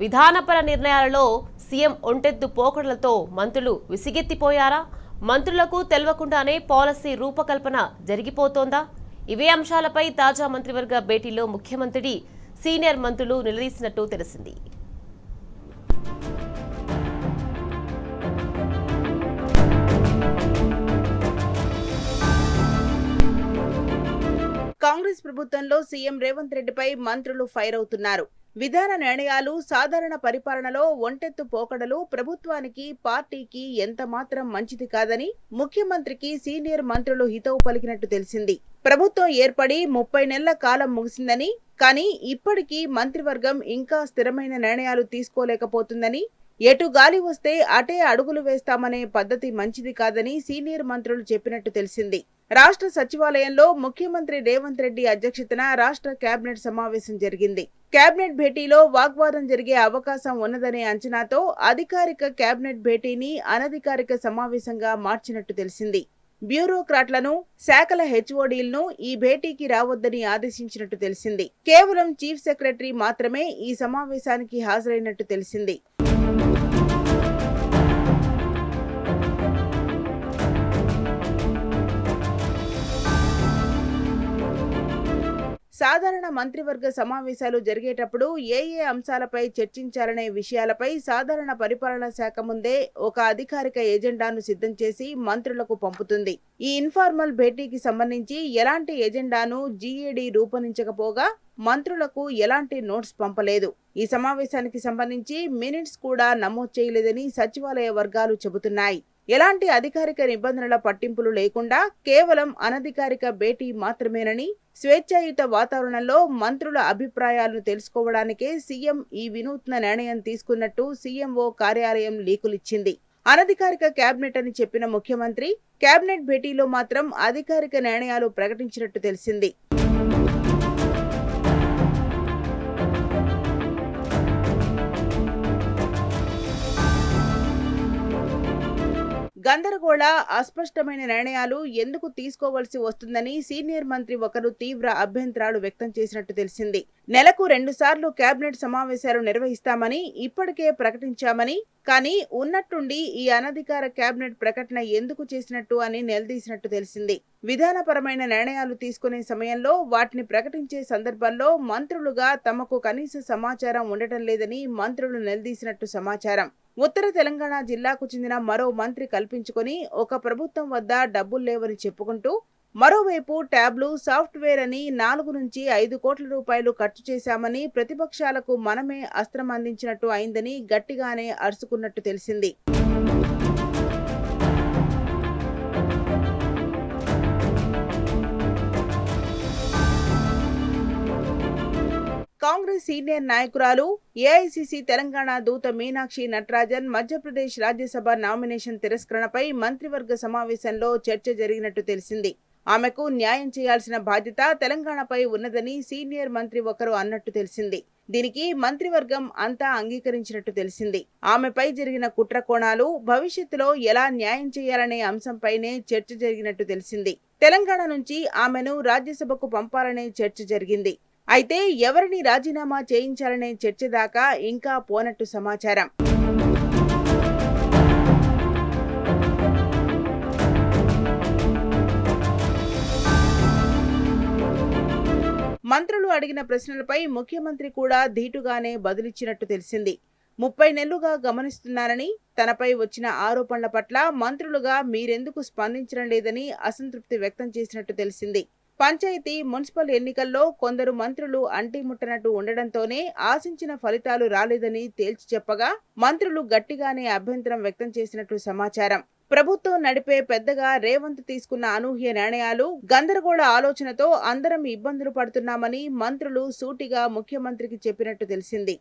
విధానపర నిర్ణయాలలో CM ఒంటెత్తు పోకడలతో మంత్రులు విసిగెత్తిపోయారా? మంత్రులకు తెలవకుండానే పాలసీ రూపకల్పన జరిగిపోతోందా? ఇవే అంశాలపై తాజా మంత్రివర్గ భేటీలో ముఖ్యమంత్రి సీనియర్ మంత్రులు నిలదీసినట్టు తెలిసింది. కాంగ్రెస్ ప్రభుత్వంలో సీఎం రేవంత్ రెడ్డిపై మంత్రులు ఫైర్ అవుతున్నారు. విధాన నిర్ణయాలు, సాధారణ పరిపాలనలో ఒంటెత్తు పోకడలు ప్రభుత్వానికి, పార్టీకి ఎంత మాత్రం మంచిది కాదని ముఖ్యమంత్రికి సీనియర్ మంత్రులు హితవు పలికినట్టు తెలిసింది. ప్రభుత్వం ఏర్పడి 30 నెలల కాలం ముగిసిందని, కానీ ఇప్పటికీ మంత్రివర్గం ఇంకా స్థిరమైన నిర్ణయాలు తీసుకోలేకపోతుందని, ఎటు గాలి వస్తే అటే అడుగులు వేస్తామనే పద్ధతి మంచిది కాదని సీనియర్ మంత్రులు చెప్పినట్టు తెలిసింది. రాష్ట్ర సచివాలయంలో ముఖ్యమంత్రి రేవంత్ రెడ్డి అధ్యక్షతన రాష్ట్ర కేబినెట్ సమావేశం జరిగింది. కేబినెట్ భేటీలో వాగ్వాదం జరిగే అవకాశం ఉన్నదనే అంచనాతో అధికారిక కేబినెట్ భేటీని అనధికారిక సమావేశంగా మార్చినట్టు తెలిసింది. బ్యూరోక్రాట్లను, శాఖల హెచ్ఓడీలను ఈ భేటీకి రావద్దని ఆదేశించినట్టు తెలిసింది. కేవలం చీఫ్ సెక్రటరీ మాత్రమే ఈ సమావేశానికి హాజరైనట్టు తెలిసింది. సాధారణ మంత్రివర్గ సమావేశాలు జరిగేటప్పుడు ఏ అంశాలపై చర్చించాలనే విషయాలపై సాధారణ పరిపాలనా శాఖ ముందే ఒక అధికారిక ఎజెండాను సిద్ధం చేసి మంత్రులకు పంపుతుంది. ఈ ఇన్ఫార్మల్ భేటీకి సంబంధించి ఎలాంటి ఎజెండాను జీఏడీ రూపొందించకపోగా మంత్రులకు ఎలాంటి నోట్స్ పంపలేదు. ఈ సమావేశానికి సంబంధించి మినిట్స్ కూడా నమోదు చేయలేదని సచివాలయ వర్గాలు చెబుతున్నాయి. ఎలాంటి అధికారిక నిబంధనల పట్టింపులు లేకుండా కేవలం అనధికారిక భేటీ మాత్రమేనని, స్వేచ్ఛాయుత వాతావరణంలో మంత్రుల అభిప్రాయాలను తెలుసుకోవడానికే సీఎం ఈ వినూత్న నిర్ణయం తీసుకున్నట్టు సీఎంఓ కార్యాలయం లీకులిచ్చింది. అనధికారిక కేబినెట్ అని చెప్పిన ముఖ్యమంత్రి కేబినెట్ భేటీలో మాత్రం అధికారిక నిర్ణయాలు ప్రకటించినట్టు తెలిసింది. గందరగోళ, అస్పష్టమైన నిర్ణయాలు ఎందుకు తీసుకోవాల్సి వస్తుందని సీనియర్ మంత్రి ఒకరు తీవ్ర అభ్యంతరాలు వ్యక్తం చేసినట్టు తెలిసింది. నెలకు 2 సార్లు కేబినెట్ సమావేశాలు నిర్వహిస్తామని ఇప్పటికే ప్రకటించామని, కానీ ఉన్నట్టుండి ఈ అనధికార కేబినెట్ ప్రకటన ఎందుకు చేసినట్టు అని నిలదీసినట్టు తెలిసింది. విధానపరమైన నిర్ణయాలు తీసుకునే సమయంలో వాటిని ప్రకటించే సందర్భంలో మంత్రులుగా తమకు కనీస సమాచారం ఉండటం లేదని మంత్రులు నిలదీసినట్టు సమాచారం. ఉత్తర తెలంగాణ జిల్లాకు చెందిన మరో మంత్రి కల్పించుకొని ఒక ప్రభుత్వం వద్ద డబ్బులు లేవని చెప్పుకుంటూ, మరోవైపు ట్యాబ్లు, సాఫ్ట్వేర్ అని 4 నుంచి 5 కోట్ల రూపాయలు ఖర్చు చేశామని ప్రతిపక్షాలకు మనమే అస్త్రం అందించినట్టు అయిందని గట్టిగానే అరుచుకున్నట్టు తెలిసింది. కాంగ్రెస్ సీనియర్ నాయకురాలు, ఏఐసీసీ తెలంగాణ దూత మీనాక్షి నటరాజన్ మధ్యప్రదేశ్ రాజ్యసభ నామినేషన్ తిరస్కరణపై మంత్రివర్గ సమావేశంలో చర్చ జరిగినట్టు తెలిసింది. ఆమెకు న్యాయం చేయాల్సిన బాధ్యత తెలంగాణపై ఉన్నదని సీనియర్ మంత్రి ఒకరు అన్నట్టు తెలిసింది. దీనికి మంత్రివర్గం అంతా అంగీకరించినట్టు తెలిసింది. ఆమెపై జరిగిన కుట్ర కోణాలు, భవిష్యత్తులో ఎలా న్యాయం చేయాలనే అంశంపైనే చర్చ జరిగినట్టు తెలిసింది. తెలంగాణ నుంచి ఆమెను రాజ్యసభకు పంపాలనే చర్చ జరిగింది. అయితే ఎవరిని రాజీనామా చేయించాలనే చర్చ దాకా ఇంకా పోనట్టు సమాచారం. మంత్రులు అడిగిన ప్రశ్నలపై ముఖ్యమంత్రి కూడా ధీటుగానే బదులిచ్చినట్టు తెలిసింది. 30 నెలలుగా గమనిస్తున్నారని, తనపై వచ్చిన ఆరోపణల పట్ల మంత్రులుగా మీరెందుకు స్పందించడం లేదని అసంతృప్తి వ్యక్తం చేసినట్టు తెలిసింది. పంచాయతీ, మున్సిపల్ ఎన్నికల్లో కొందరు మంత్రులు అంటిముట్టనట్టు ఉండడంతోనే ఆశించిన ఫలితాలు రాలేదని తేల్చి చెప్పగా మంత్రులు గట్టిగానే అభ్యంతరం వ్యక్తం చేసినట్టు సమాచారం. ప్రభుత్వం నడిపే పెద్దగా రేవంత్ తీసుకున్న అనూహ్య నిర్ణయాలు, గందరగోళ ఆలోచనతో అందరం ఇబ్బందులు పడుతున్నామని మంత్రులు సూటిగా ముఖ్యమంత్రికి చెప్పినట్టు తెలిసింది.